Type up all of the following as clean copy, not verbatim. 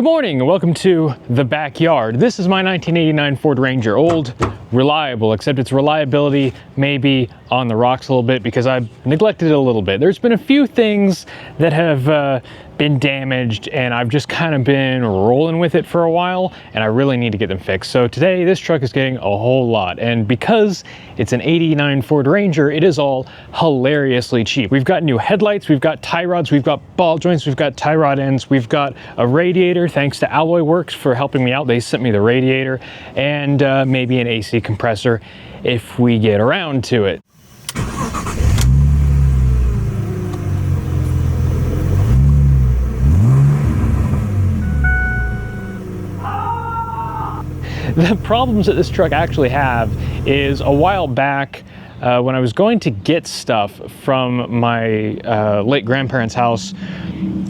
Good morning and welcome to the backyard. This is my 1989 Ford Ranger. Old, reliable, except its reliability may be on the rocks a little bit because I've neglected it a little bit. There's been a few things that have been damaged and I've just kind of been rolling with it for a while and I really need to get them fixed. So today this truck is getting a whole lot, and because it's an 89 Ford Ranger, it is all hilariously cheap. We've got new headlights, we've got tie rods, we've got ball joints, we've got tie rod ends, we've got a radiator, thanks to Alloy Works for helping me out. They sent me the radiator, and maybe an AC compressor if we get around to it. The problems that this truck actually have is a while back when I was going to get stuff from my late grandparents' house,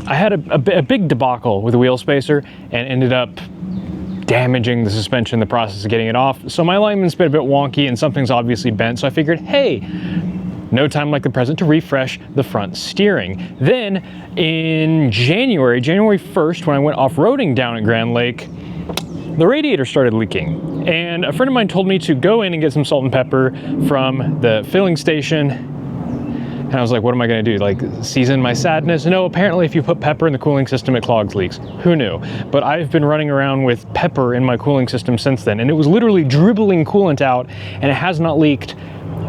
I had a big debacle with a wheel spacer and ended up damaging the suspension in the process of getting it off. So my alignment's been a bit wonky and something's obviously bent, so I figured, hey, no time like the present to refresh the front steering. Then in January 1st, when I went off-roading down at Grand Lake, the radiator started leaking, and a friend of mine told me to go in and get some salt and pepper from the filling station. And I was like, what am I gonna do? Like, season my sadness? No, apparently if you put pepper in the cooling system, it clogs leaks. Who knew? But I've been running around with pepper in my cooling system since then, and it was literally dribbling coolant out, and it has not leaked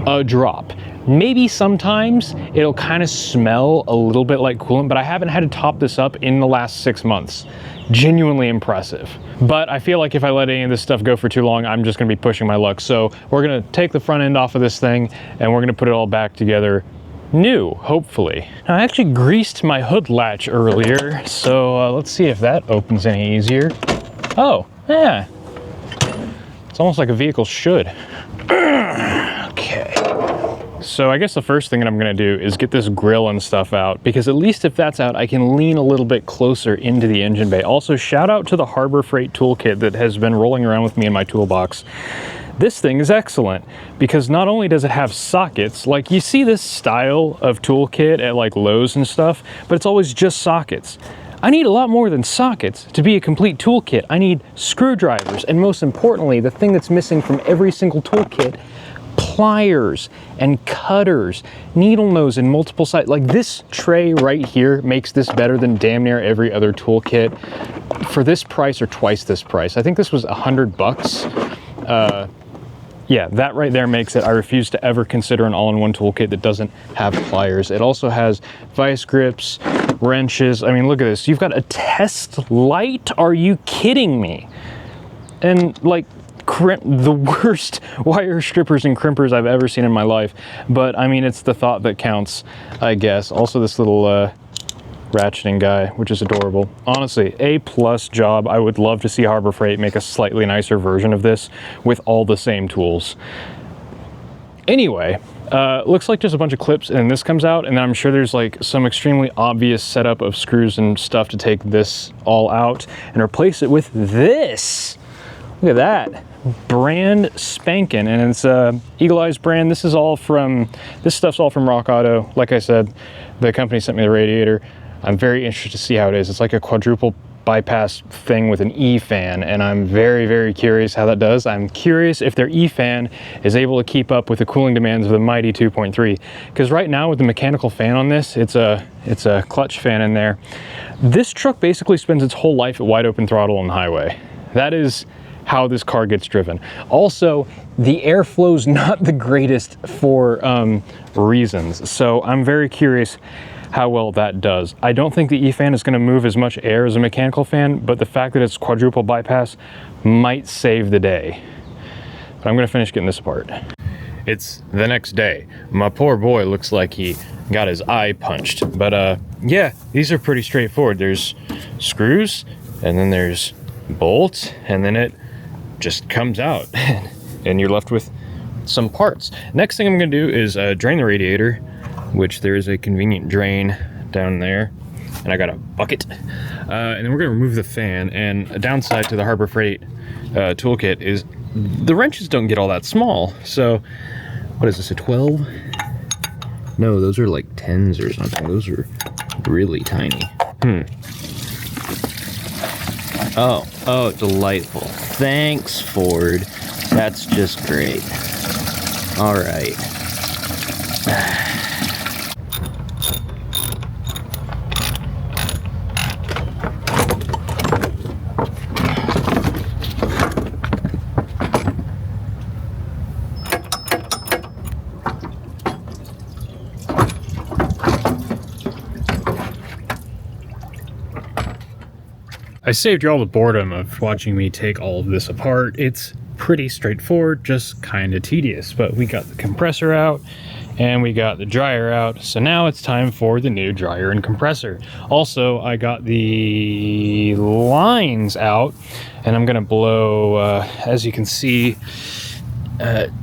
a drop. Maybe sometimes it'll kind of smell a little bit like coolant, but I haven't had to top this up in the last 6 months. Genuinely impressive. But I feel like if I let any of this stuff go for too long, I'm just gonna be pushing my luck. So we're gonna take the front end off of this thing and we're gonna put it all back together new, hopefully. Now, I actually greased my hood latch earlier, so let's see if that opens any easier. Oh, yeah. It's almost like a vehicle should. Okay. So I guess the first thing that I'm gonna do is get this grill and stuff out, because at least if that's out, I can lean a little bit closer into the engine bay. Also, shout out to the Harbor Freight toolkit that has been rolling around with me in my toolbox. This thing is excellent because not only does it have sockets, like you see this style of toolkit at like Lowe's and stuff, but it's always just sockets. I need a lot more than sockets to be a complete toolkit. I need screwdrivers, and most importantly, the thing that's missing from every single toolkit, pliers and cutters, needle nose in multiple sizes. Like, this tray right here makes this better than damn near every other toolkit for this price or twice this price. I think this was $100. Yeah, that right there makes it. I refuse to ever consider an all-in-one toolkit that doesn't have pliers. It also has vice grips, wrenches. I mean, look at this. You've got a test light? Are you kidding me? And like, the worst wire strippers and crimpers I've ever seen in my life. But I mean, it's the thought that counts, I guess. Also this little ratcheting guy, which is adorable. Honestly, A+ job. I would love to see Harbor Freight make a slightly nicer version of this with all the same tools. Anyway, looks like just a bunch of clips and this comes out, and then I'm sure there's like some extremely obvious setup of screws and stuff to take this all out and replace it with this. Look at that. Brand spanking, and it's Eagle Eyes brand. This stuff's all from Rock Auto. Like I said, the company sent me the radiator. I'm very interested to see how it is. It's like a quadruple bypass thing with an E-fan, and I'm very, very curious how that does. I'm curious if their E-fan is able to keep up with the cooling demands of the mighty 2.3. Because right now with the mechanical fan on this, it's a clutch fan in there. This truck basically spends its whole life at wide open throttle on the highway. That is how this car gets driven. Also, the airflow's not the greatest for reasons. So I'm very curious how well that does. I don't think the E-fan is gonna move as much air as a mechanical fan, but the fact that it's quadruple bypass might save the day. But I'm gonna finish getting this apart. It's the next day. My poor boy looks like he got his eye punched. But yeah, these are pretty straightforward. There's screws, and then there's bolts, and then it just comes out and you're left with some parts. Next thing I'm gonna do is drain the radiator, which there is a convenient drain down there, and I got a bucket. And then we're gonna remove the fan. And a downside to the Harbor Freight toolkit is the wrenches don't get all that small. So what is this, a 12? No, those are like 10s or something. Those are really tiny. Oh, delightful. Thanks, Ford. That's just great. All right. I saved you all the boredom of watching me take all of this apart. It's pretty straightforward, just kind of tedious, but we got the compressor out and we got the dryer out. So now it's time for the new dryer and compressor. Also, I got the lines out and I'm gonna blow, as you can see,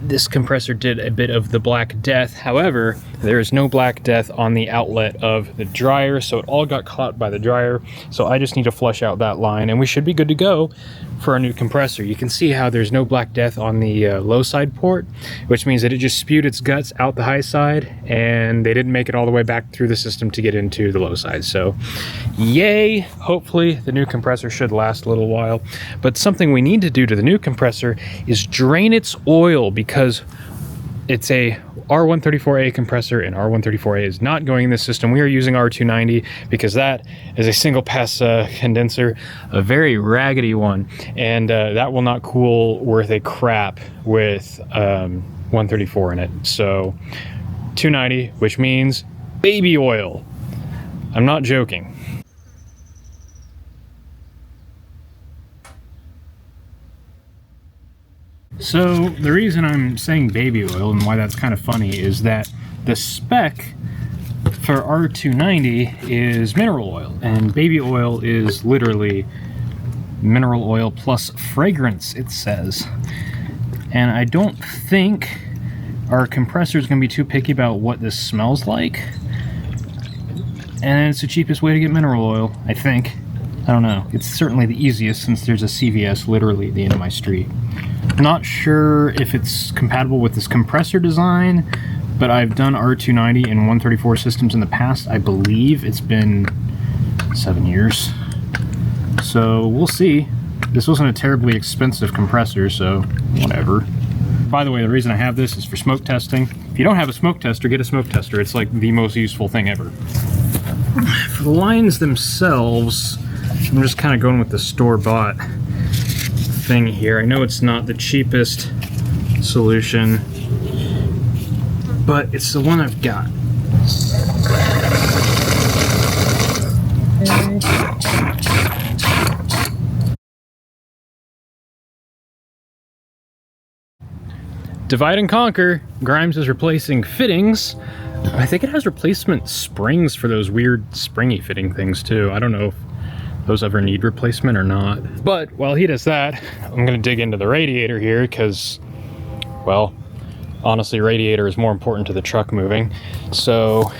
this compressor did a bit of the Black Death. However, there is no Black Death on the outlet of the dryer, so it all got caught by the dryer. So I just need to flush out that line and we should be good to go for our new compressor. You can see how there's no Black Death on the low side port, which means that it just spewed its guts out the high side and they didn't make it all the way back through the system to get into the low side. So yay, hopefully the new compressor should last a little while. But something we need to do to the new compressor is drain its oil, because it's a R134A compressor and R134A is not going in this system. We are using R290 because that is a single pass condenser, a very raggedy one, and that will not cool worth a crap with 134 in it. So 290, which means baby oil. I'm not joking. So the reason I'm saying baby oil and why that's kind of funny is that the spec for R290 is mineral oil, and baby oil is literally mineral oil plus fragrance, it says. And I don't think our compressor is going to be too picky about what this smells like. And it's the cheapest way to get mineral oil, I think. I don't know. It's certainly the easiest since there's a CVS literally at the end of my street. Not sure if it's compatible with this compressor design, but I've done R290 and 134 systems in the past. I believe it's been 7 years. So we'll see. This wasn't a terribly expensive compressor, so whatever. By the way, the reason I have this is for smoke testing. If you don't have a smoke tester, get a smoke tester. It's like the most useful thing ever. For the lines themselves, I'm just kind of going with the store-bought thing here. I know it's not the cheapest solution, but it's the one I've got. Divide and conquer. Grimes is replacing fittings. I think it has replacement springs for those weird springy fitting things too. I don't know if those ever need replacement or not. But while he does that, I'm gonna dig into the radiator here because, well, honestly, radiator is more important to the truck moving. So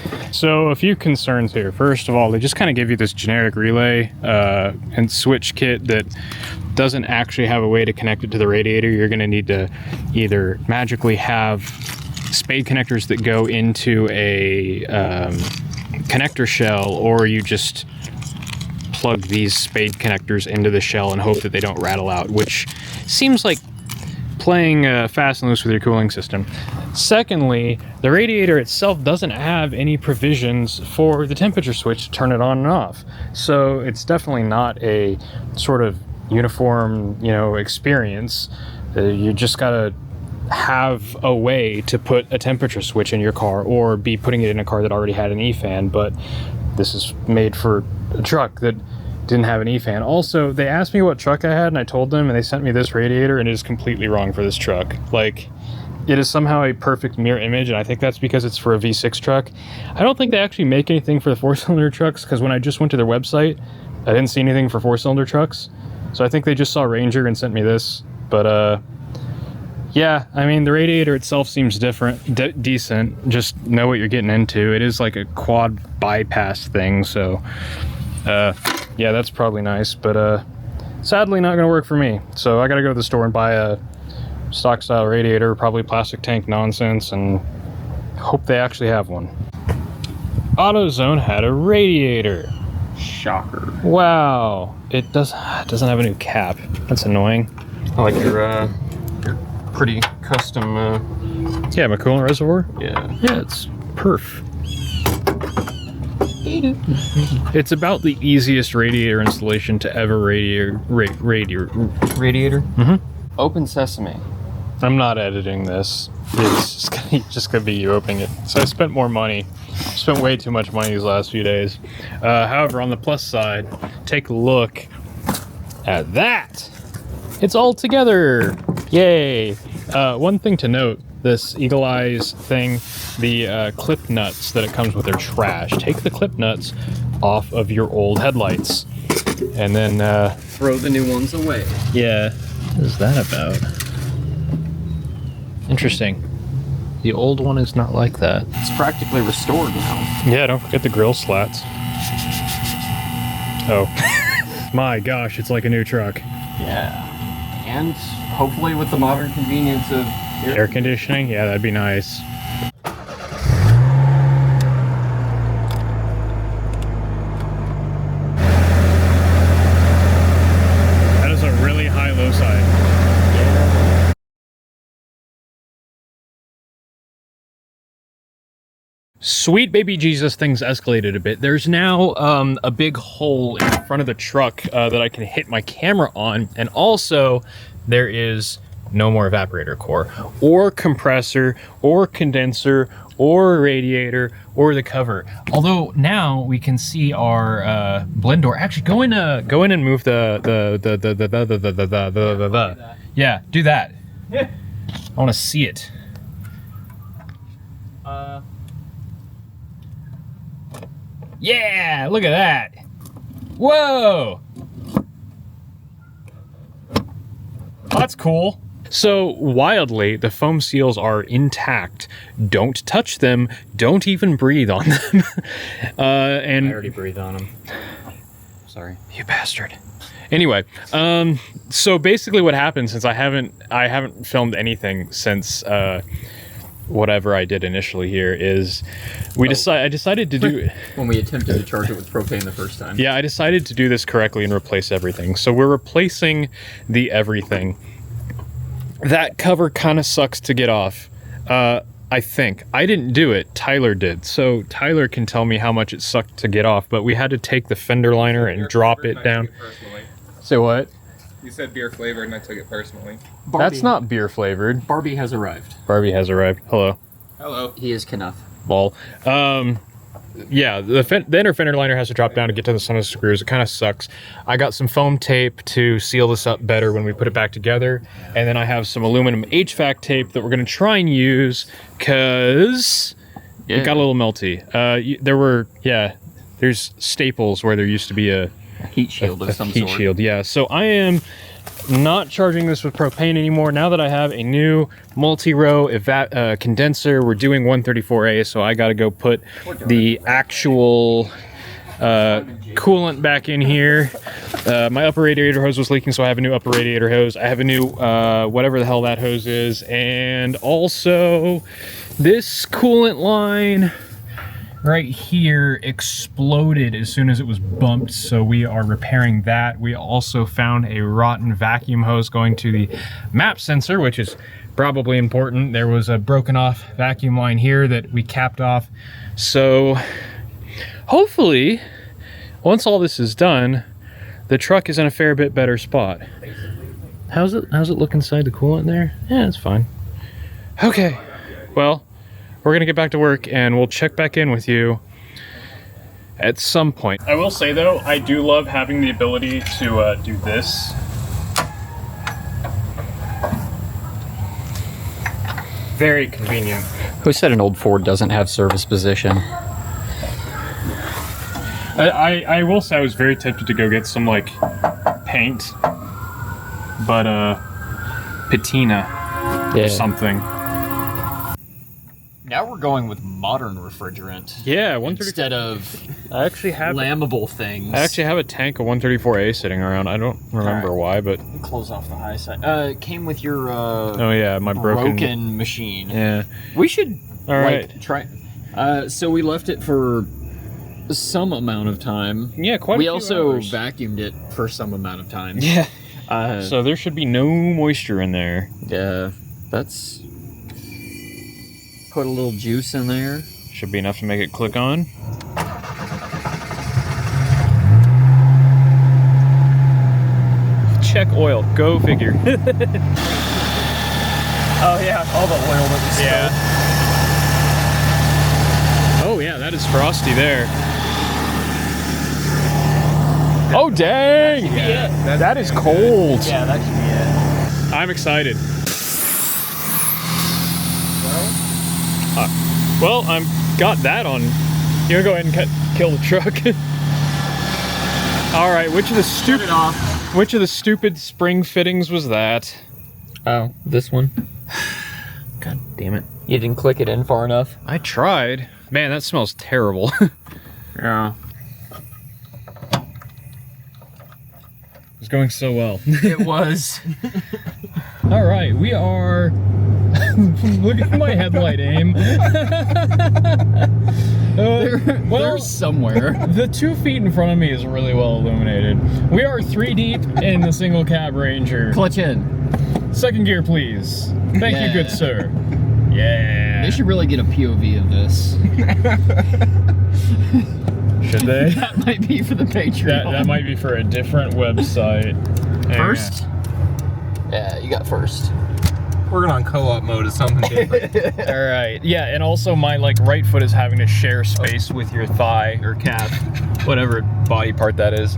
a few concerns here. First of all, they just kind of give you this generic relay and switch kit that doesn't actually have a way to connect it to the radiator. You're gonna need to either magically have spade connectors that go into a connector shell, or you just plug these spade connectors into the shell and hope that they don't rattle out, which seems like playing fast and loose with your cooling system. Secondly, the radiator itself doesn't have any provisions for the temperature switch to turn it on and off. So it's definitely not a sort of uniform, experience. You just gotta have a way to put a temperature switch in your car, or be putting it in a car that already had an E-fan, but this is made for a truck that didn't have an E-fan. Also, they asked me what truck I had, and I told them, and they sent me this radiator, and it is completely wrong for this truck. Like, it is somehow a perfect mirror image, and I think that's because it's for a V6 truck. I don't think they actually make anything for the 4-cylinder trucks, because when I just went to their website, I didn't see anything for 4-cylinder trucks. So I think they just saw Ranger and sent me this. But yeah, I mean, the radiator itself seems decent. Just know what you're getting into. It is like a quad bypass thing, so yeah, that's probably nice, but sadly not gonna work for me. So I gotta go to the store and buy a stock style radiator, probably plastic tank nonsense, and hope they actually have one. AutoZone had a radiator. Shocker. Wow, it doesn't have a new cap. That's annoying. I like your pretty custom. Yeah, my coolant reservoir. Yeah. Yeah, it's perf. It's about the easiest radiator installation to ever radiator. Radiator. Open sesame. I'm not editing this. It's just gonna be you opening it. So I spent more money. Spent way too much money these last few days. However, on the plus side, take a look at that. It's all together. Yay. One thing to note, this Eagle Eyes thing, the clip nuts that it comes with are trash. Take the clip nuts off of your old headlights. And then throw the new ones away. Yeah. What is that about? Interesting. The old one is not like that. It's practically restored now. Yeah, don't forget the grill slats. Oh. My gosh, it's like a new truck. Yeah. And hopefully with the modern convenience of Air conditioning? Yeah, that'd be nice. That is a really high low side. Yeah. Sweet baby Jesus, things escalated a bit. There's now a big hole in front of the truck that I can hit my camera on, and also there is no more evaporator core, or compressor, or condenser, or radiator, or the cover. Although now we can see our blend door. Actually, go in and move the yeah, do that. I want to see it. Yeah, look at that. Whoa. Oh, that's cool. So wildly, the foam seals are intact. Don't touch them. Don't even breathe on them. And I already breathed on them. Sorry. You bastard. Anyway, so basically what happened, since I haven't filmed anything since whatever I did initially here, is I decided to do when we attempted to charge it with propane the first time. Yeah, I decided to do this correctly and replace everything. So we're replacing the everything. That cover kind of sucks to get off. I think. I didn't do it. Tyler did. So Tyler can tell me how much it sucked to get off, but we had to take the fender liner and drop it down. Say what? You said beer flavored and I took it personally. Barbie. That's not beer flavored. Barbie has arrived. Barbie has arrived. Hello. Hello. He is Knuff. Lol. Yeah, the inner fender liner has to drop down to get to the center screws. It kind of sucks. I got some foam tape to seal this up better when we put it back together. And then I have some aluminum HVAC tape that we're going to try and use because it got a little melty. There's staples where there used to be a heat shield of some heat sort. shield, yeah. So I am not charging this with propane anymore. Now that I have a new multi-row condenser, we're doing 134A, so I got to go put the actual coolant back in here. My upper radiator hose was leaking, so I have a new upper radiator hose. I have a new whatever the hell that hose is, and also this coolant line right here exploded as soon as it was bumped, so we are repairing that. We also found a rotten vacuum hose going to the map sensor, which is probably important. There was a broken off vacuum line here that we capped off. So hopefully, once all this is done, the truck is in a fair bit better spot. How's it look inside the coolant there? Yeah, it's fine. Okay, well, we're gonna get back to work and we'll check back in with you at some point. I will say though, I do love having the ability to do this. Very convenient. Who said an old Ford doesn't have service position? I will say I was very tempted to go get some like paint, but patina or something. Now we're going with modern refrigerant. Yeah, instead of I actually have flammable things. I actually have a tank of 134A sitting around. I don't remember why, but close off the high side. It came with your oh yeah, my broken machine. Yeah. We should all right try. So we left it for some amount of time. Yeah, quite a We few also hours. vacuumed it for some amount of time. Yeah. Uh, So there should be no moisture in there. yeah, that's... Put a little juice in there. Should be enough to make it click on. Check oil. Go figure. Oh yeah, all the oil that we Yeah. Oh yeah, that is frosty there. Oh dang! Yeah, That is cold. Yeah, that should be it. I'm excited. Well, I'm got that on. You wanna go ahead and kill the truck? All right, which of the Turn it off. which of the stupid spring fittings was that? Oh, this one. God damn it! You didn't click it in far enough. I tried. Man, that smells terrible. Yeah. It's going so well. It was. All right, we are. Look at my headlight aim. There's somewhere. The 2 feet in front of me is really well illuminated. We are 3 deep in the single cab Ranger. Clutch in. Second gear, please. Thank you, good Yeah. sir. Yeah. They should really get a POV of this. Should they? That might be for the Patreon. That might be for a different website. First? Yeah, you got first. Working on co-op mode is something different. All right. Yeah, and also my right foot is having to share space with your thigh or calf, whatever body part that is.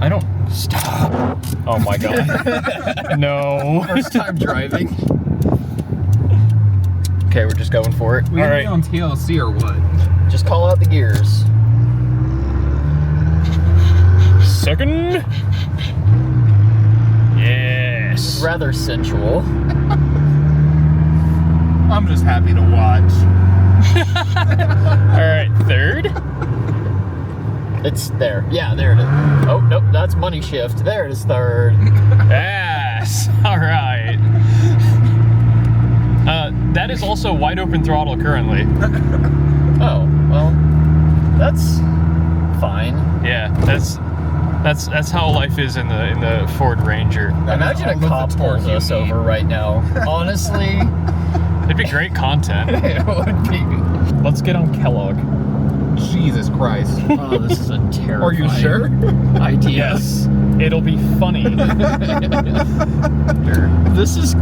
I don't stop. Oh my god. No. First time driving. Okay, we're just going for it. We All gonna right. be on TLC or what? Just call out the gears. Second. Yes. Rather sensual. I'm just happy to watch. All right. Third. It's there. Yeah, there it is. Oh, nope, that's money shift. There it is, third. Yes. All right. That is also wide open throttle currently. Oh, well, that's fine. Yeah, that's how life is in the Ford Ranger. Imagine a cop pulls us over right now. Honestly, It'd be great content. it would be. Let's get on Kellogg. Jesus Christ. Oh, this is a terrifying Are you sure? idea. Yes, it'll be funny. This is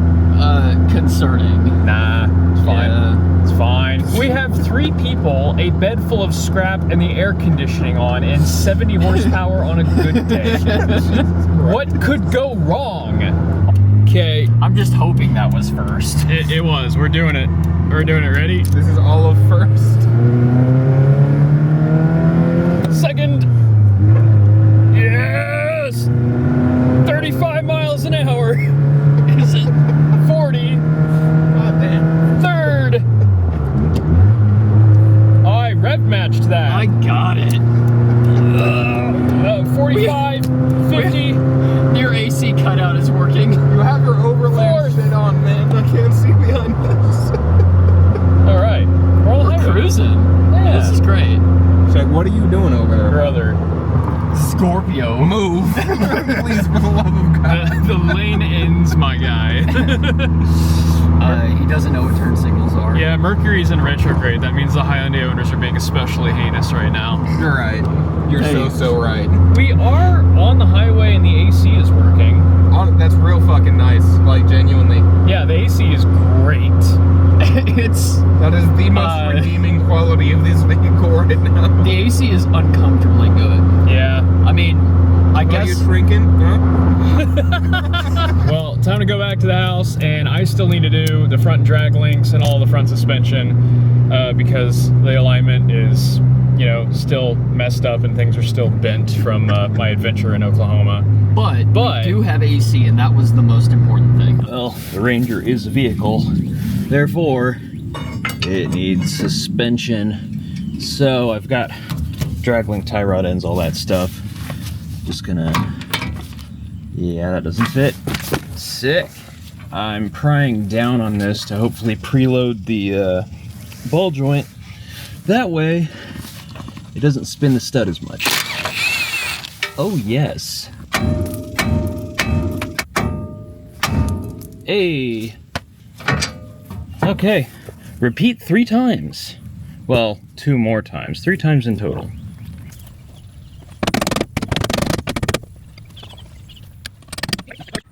concerning. Nah, it's fine. Yeah. It's fine. We have 3 people, a bed full of scrap, and the air conditioning on, and 70 horsepower on a good day. What could go wrong? Okay, I'm just hoping that was first. it was. We're doing it. We're doing it. Ready? This is all of first. Second. Yes. 35 miles an hour. Is it? 40. God damn. Third. I rev matched that. I got it. 45, 50. Your AC cutout is working. You have your overlay Fourth. shit on, man. I can't see behind this. All right. We're on the highway. Cruising. Yeah. This is great. Check, what are you doing over there? Brother. Scorpio. Move. Please, for the love of God. The lane ends, my guy. He doesn't know what turn signals are. Yeah, Mercury's in retrograde. That means the Hyundai owners are being especially heinous right now. You're right. You're Hey. so right. We are on the highway and the AC is working. That's real fucking nice. Like, genuinely. Yeah, the AC is great. That is the most redeeming quality of this vehicle right now. The AC is uncomfortably good. Yeah. I mean, I Are guess. you drinking? Huh? Well, time to go back to the house, and I still need to do the front drag links and all the front suspension because the alignment is, still messed up and things are still bent from my adventure in Oklahoma. But But- we do have AC, and that was the most important thing. Well, the Ranger is a vehicle, therefore it needs suspension. So I've got drag link, tie rod ends, all that stuff. Just gonna, yeah, that doesn't fit. Sick. I'm prying down on this to hopefully preload the ball joint. That way, it doesn't spin the stud as much. Oh yes. Hey. Okay. Repeat 3 times. Well, 2 more times. 3 times in total.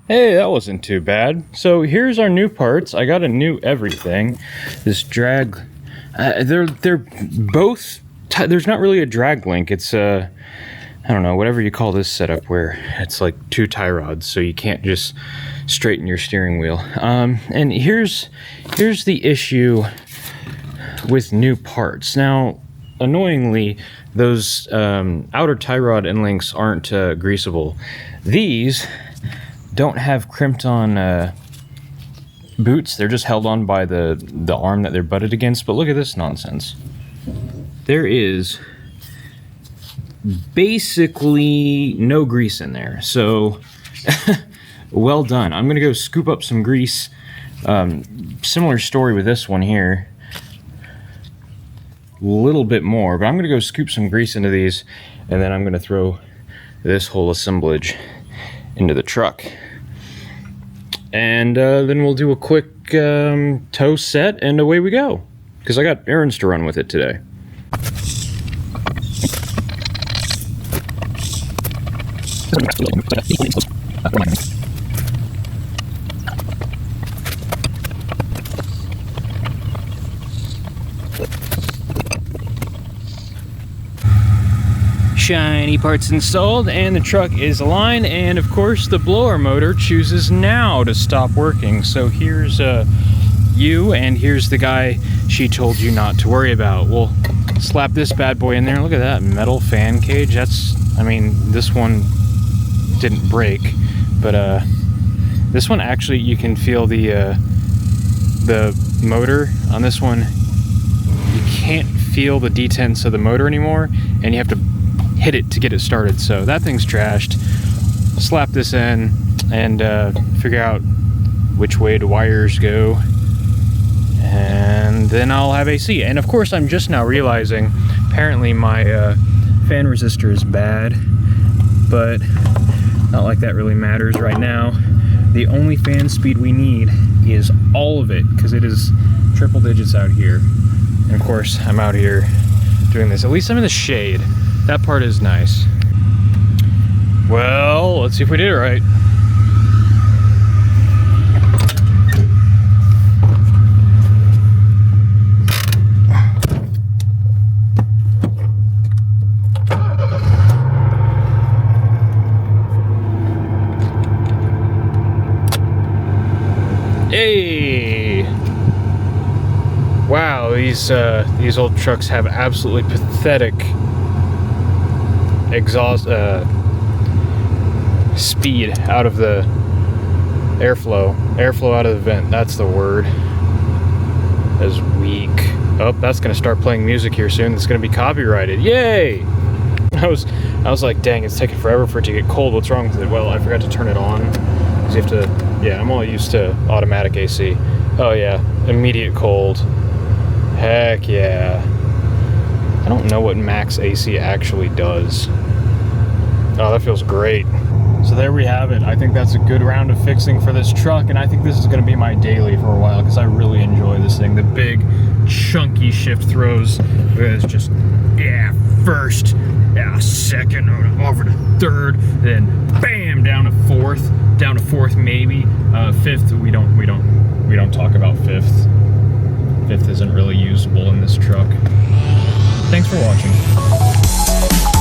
Hey, that wasn't too bad. So here's our new parts. I got a new everything. This drag, they're both, there's not really a drag link. It's I don't know, whatever you call this setup where it's like 2 tie rods, so you can't just straighten your steering wheel. And here's the issue with new parts. Now, annoyingly, those outer tie rod end links aren't greasable. These don't have crimped on boots. They're just held on by the arm that they're butted against. But look at this nonsense. There is basically no grease in there. So well done. I'm gonna go scoop up some grease. Similar story with this one here. A little bit more, but I'm gonna go scoop some grease into these, and then I'm gonna throw this whole assemblage into the truck. And then we'll do a quick tow set, and away we go. Because I got errands to run with it today. Shiny parts installed, and the truck is aligned, and of course the blower motor chooses now to stop working. So here's you, and here's the guy she told you not to worry about. We'll slap this bad boy in there. Look at that metal fan cage. That's, I mean, this one didn't break, but this one actually, you can feel the motor on this one. You can't feel the detents of the motor anymore, and you have to hit it to get it started. So that thing's trashed. Slap this in and figure out which way the wires go, and then I'll have AC. And of course, I'm just now realizing apparently my fan resistor is bad, but not like that really matters right now. The only fan speed we need is all of it, because it is triple digits out here. And of course, I'm out here doing this. At least I'm in the shade. That part is nice. Well, let's see if we did it right. Hey! Wow, these old trucks have absolutely pathetic exhaust speed out of the airflow out of the vent. That's the word. That's weak. Oh, that's gonna start playing music here soon. It's gonna be copyrighted. Yay! I was like, dang, it's taking forever for it to get cold. What's wrong with it? Well, I forgot to turn it on, because you have to, yeah, I'm all used to automatic AC. Oh yeah, immediate cold. Heck yeah. I don't know what max AC actually does. Oh, that feels great. So there we have it. I think that's a good round of fixing for this truck, and I think this is going to be my daily for a while, because I really enjoy this thing. The big, chunky shift throws. It's just, yeah, first, yeah, second, over to third, then bam, down to fourth maybe. Fifth, we don't talk about fifth. Fifth isn't really usable in this truck. Thanks for watching.